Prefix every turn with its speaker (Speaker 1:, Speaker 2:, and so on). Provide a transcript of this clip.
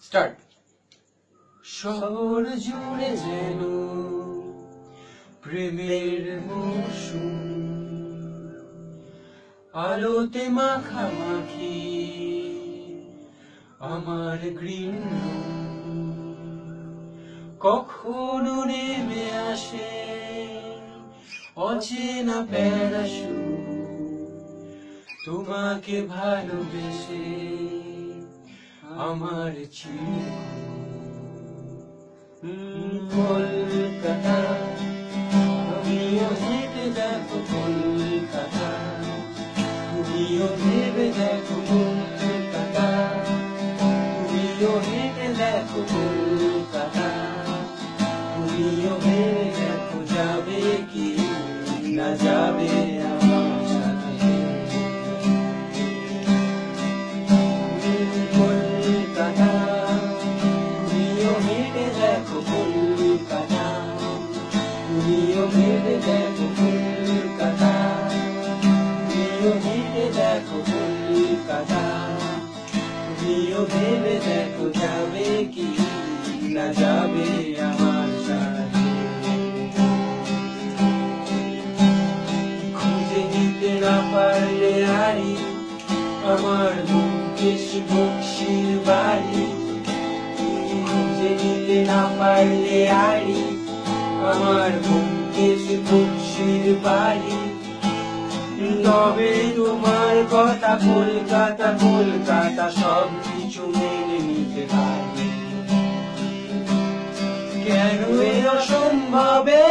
Speaker 1: Start. শহর জুড়ে যেন প্রেমের মৌসুম, আলোতে মাখামাখি আমার গ্রিন রুম। কখনো নেমে আসে অচেনা প্যারাশুট, তোমাকে ভালোবেসে আমার কলকাতা, তুমিও হেঁটে দেখো কলকাতা, তুমিও ভেবে দেখো কলকাতা, তুমিও হেঁটে দেখো কলকাতা, তুমিও ভেবে দেখো যাবে কি না যাবে আমার সাথে। কলকাতা, তুমিও হেঁটে দেখো কলকাতা, তুমিও ভেবে দেখো কলকাতা, তুমিও হেঁটে দেখো কলকাতা, তুমিও ভেবে দেখো যাবে কি না যাবে আমার সাথে। খুঁজে নিতে না পারলে আড়ি আমার মুকেশ বক্সির বাড়ি, খুঁজে নিতে না পারলে আড়ি আমার মুকেশ বক্সির বাড়ি। তবে তোমার কথা কলকাতা কলকাতা সব কিছু মেনে নিতে পারি, কেন এ অসম্ভবে